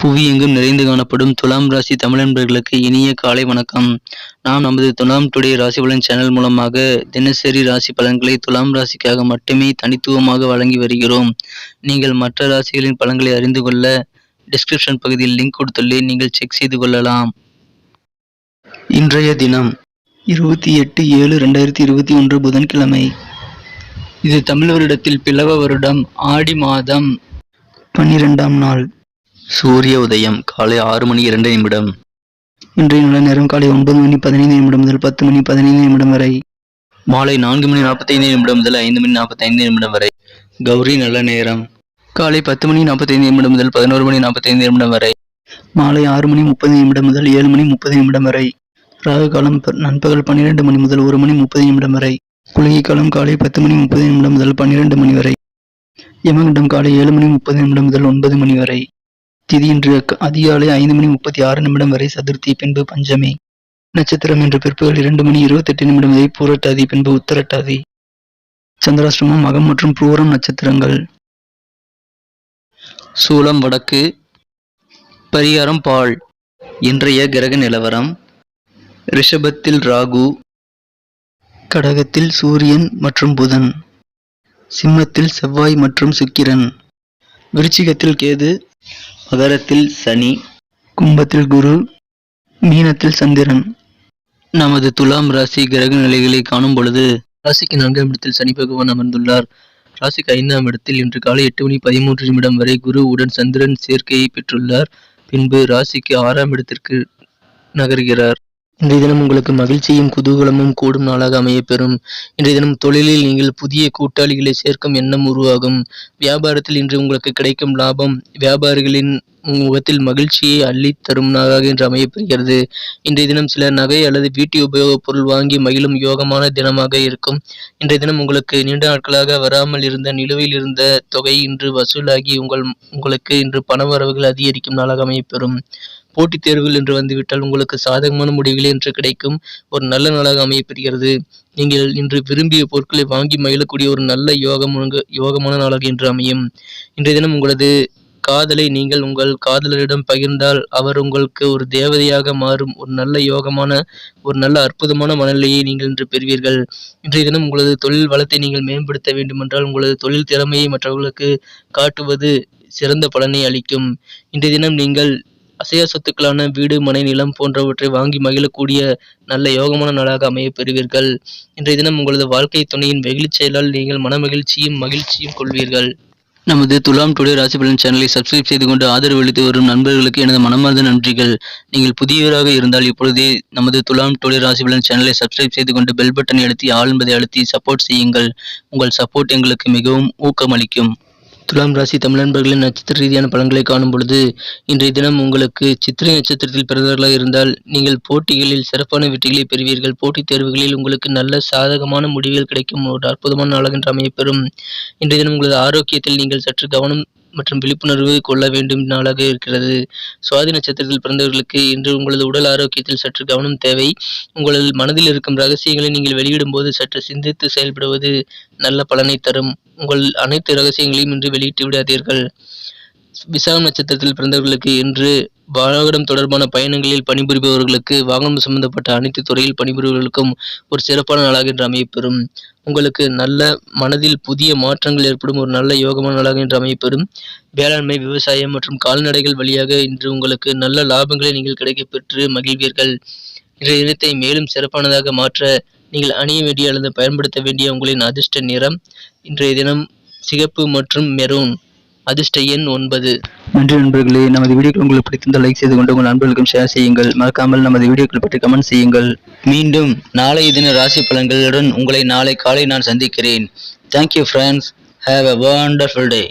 புவி எங்கும் நிறைந்து காணப்படும் துலாம் ராசி தமிழன்பர்களுக்கு இனிய காலை வணக்கம். நாம் நமது துலாம் டுடே ராசி பலன் சேனல் மூலமாக தினசரி ராசி பலன்களை துலாம் ராசிக்காக மட்டுமே தனித்துவமாக வழங்கி வருகிறோம். நீங்கள் மற்ற ராசிகளின் பலன்களை அறிந்து கொள்ள டிஸ்கிரிப்ஷன் பகுதியில் லிங்க் கொடுத்துள்ளேன், நீங்கள் செக் செய்து கொள்ளலாம். இன்றைய தினம் 28/7/2021 புதன்கிழமை. இது தமிழ் வருடத்தில் பிளவ வருடம் ஆடி மாதம் 12ஆம் நாள். சூரிய உதயம் காலை 6:02 இன்றைய நல்ல நேரம் காலை 9:15 முதல் 10:15 வரை. மாலை 4:45 முதல் 5:45 வரை. கௌரி நல்ல நேரம் காலை 10:45 முதல் 11:45 வரை. மாலை 6:30 முதல் 7:30 வரை. ராகு காலம் நண்பகல் 12 முதல் 1:30 வரை. குளிகை காலம் காலை 10:30 முதல் 12 வரை. யமகண்டம் காலை 7:30 முதல் 9 வரை. திதி இன்று அதிகாலை 5:36 வரை சதுர்த்தி, பின்பு பஞ்சமி. நட்சத்திரம் இன்று பிற்பகல் 2:28 வரை பூரட்டாதி, பின்பு உத்தரட்டாதி. சந்திராஷ்டமம் மகம் மற்றும் பூரம் நட்சத்திரங்கள். சூலம் வடக்கு, பரிகாரம் பால். இன்றைய கிரக நிலவரம்: ரிஷபத்தில் ராகு, கடகத்தில் சூரியன் மற்றும் புதன், சிம்மத்தில் செவ்வாய் மற்றும் சுக்கிரன், விருச்சிகத்தில் கேது, மகரத்தில் சனி, கும்பத்தில் குரு, மீனத்தில் சந்திரன். நமது துலாம் ராசி கிரக நிலைகளை காணும் பொழுது ராசிக்கு 4ஆம் இடத்தில் சனி பகவான் அமர்ந்துள்ளார். ராசிக்கு 5ஆம் இடத்தில் இன்று காலை 8:13 வரை குரு உடன் சந்திரன் சேர்க்கையை பெற்றுள்ளார். பின்பு ராசிக்கு 6ஆம் இடத்திற்கு நகர்கிறார். இன்றைய தினம் உங்களுக்கு மகிழ்ச்சியும் குதூகலமும் கூடும் நாளாக அமையப்பெறும். இன்றைய தினம் தொழிலில் நீங்கள் புதிய கூட்டாளிகளை சேர்க்கும் எண்ணம் உருவாகும். வியாபாரத்தில் இன்று உங்களுக்கு கிடைக்கும் லாபம் வியாபாரிகளின் முகத்தில் மகிழ்ச்சியை அள்ளி தரும் நாளாக இன்று அமையப்பெறுகிறது. இன்றைய தினம் சில நகை அல்லது வீட்டு உபயோகப் பொருள் வாங்கி மகிழும் யோகமான தினமாக இருக்கும். இன்றைய தினம் உங்களுக்கு நீண்ட நாட்களாக வராமல் இருந்த நிலுவையில் இருந்த தொகை இன்று வசூலாகி உங்களுக்கு இன்று பண வரவுகள் அதிகரிக்கும் நாளாக அமையப்பெறும். போட்டித் தேர்வுகள் என்று வந்துவிட்டால் உங்களுக்கு சாதகமான முடிவுகள் என்று கிடைக்கும் ஒரு நல்ல நாளாக அமையப்பெறுகிறது. நீங்கள் இன்று விரும்பிய பொருட்களை வாங்கி மகிழக்கூடிய ஒரு நல்ல யோகமான நாளாக இன்று அமையும். இன்றைய தினம் உங்களது காதலை நீங்கள் உங்கள் காதலரிடம் பகிர்ந்தால் அவர் உங்களுக்கு ஒரு தேவதையாக மாறும் ஒரு நல்ல யோகமான ஒரு நல்ல அற்புதமான மனநிலையை நீங்கள் இன்று பெறுவீர்கள். இன்றைய தினம் உங்களது தொழில் வளத்தை நீங்கள் மேம்படுத்த வேண்டுமென்றால் உங்களது தொழில் திறமையை மற்றவர்களுக்கு காட்டுவது சிறந்த பலனை அளிக்கும். இன்றைய தினம் நீங்கள் அசையா சொத்துக்களான வீடு, மனை, நிலம் போன்றவற்றை வாங்கி மகிழக்கூடிய நல்ல யோகமான நாளாக அமைய பெறுவீர்கள். இன்றைய தினம் உங்களது வாழ்க்கை துணையின் வெகுளி செயலால் நீங்கள் மன மகிழ்ச்சியும் கொள்வீர்கள். நமது துலாம் டுடே ராசி பலன் சேனலை சப்ஸ்கிரைப் செய்து கொண்டு ஆதரவு அளித்து வரும் நண்பர்களுக்கு எனது மனமார்ந்த நன்றிகள். நீங்கள் புதியவராக இருந்தால் இப்பொழுதே நமது துலாம் டுடே ராசி பலன் சேனலை சப்ஸ்கிரைப் செய்து கொண்டு பெல் பட்டனை அழுத்தி ஆல் என்பதை அழுத்தி சப்போர்ட் செய்யுங்கள். உங்கள் சப்போர்ட் எங்களுக்கு மிகவும் ஊக்கமளிக்கும். துலாம் ராசி தமிழன்பர்களின் நட்சத்திர ரீதியான பலன்களை காணும் பொழுது இன்றைய தினம் உங்களுக்கு சித்திரை நட்சத்திரத்தில் பிறந்தவர்களாக இருந்தால் நீங்கள் போட்டிகளில் சிறப்பான வெற்றிகளை பெறுவீர்கள். போட்டித் தேர்வுகளில் உங்களுக்கு நல்ல சாதகமான முடிவுகள் கிடைக்கும் ஒரு அற்புதமான நாளாக இன்று அமையப்பெறும். இன்றைய தினம் உங்களது ஆரோக்கியத்தில் நீங்கள் சற்று கவனம் மற்றும் விழிப்புணர்வு கொள்ள வேண்டும் நாளாக இருக்கிறது. சுவாதி நட்சத்திரத்தில் பிறந்தவர்களுக்கு இன்று உங்களது உடல் ஆரோக்கியத்தில் சற்று கவனம் தேவை. உங்களது மனதில் இருக்கும் ரகசியங்களை நீங்கள் வெளியிடும் போது சற்று சிந்தித்து செயல்படுவது நல்ல பலனை தரும். உங்கள் அனைத்து ரகசியங்களையும் இன்று வெளியிட்டு விடாதீர்கள். விசாகம் நட்சத்திரத்தில் பிறந்தவர்களுக்கு இன்று வாகனம் தொடர்பான பயணங்களில் பணிபுரிபவர்களுக்கு வாகனம் சம்பந்தப்பட்ட அனைத்து துறையில் பணிபுரிபவர்களுக்கும் ஒரு சிறப்பான நாளாக இன்று அமையப்பெறும். உங்களுக்கு நல்ல மனதில் புதிய மாற்றங்கள் ஏற்படும் ஒரு நல்ல யோகமான நாளாக இன்று அமையப்பெறும். வேளாண்மை, விவசாயம் மற்றும் கால்நடைகள் வழியாக இன்று உங்களுக்கு நல்ல லாபங்களை நீங்கள் கிடைக்கப் பெற்று மகிழ்வீர்கள். இன்றைய தினத்தை மேலும் சிறப்பானதாக மாற்ற நீங்கள் அணிய வேண்டிய அல்லது பயன்படுத்த வேண்டிய உங்களின் அதிர்ஷ்ட நிறம் இன்றைய தினம் சிகப்பு மற்றும் மெரூன். அதிர்ஷ்ட எண் 9. நன்றி நண்பர்களே. நமது வீடியோக்கள் உங்களுக்கு பிடித்திருந்தால் லைக் செய்து கொண்டு உங்கள் நண்பர்களுக்கும் ஷேர் செய்யுங்கள். மறக்காமல் நமது வீடியோக்கள் பற்றி கமெண்ட் செய்யுங்கள். மீண்டும் நாளைய தின ராசி பலன்களுடன் உங்களை நாளை காலை நான் சந்திக்கிறேன். Thank you friends. Have a wonderful day.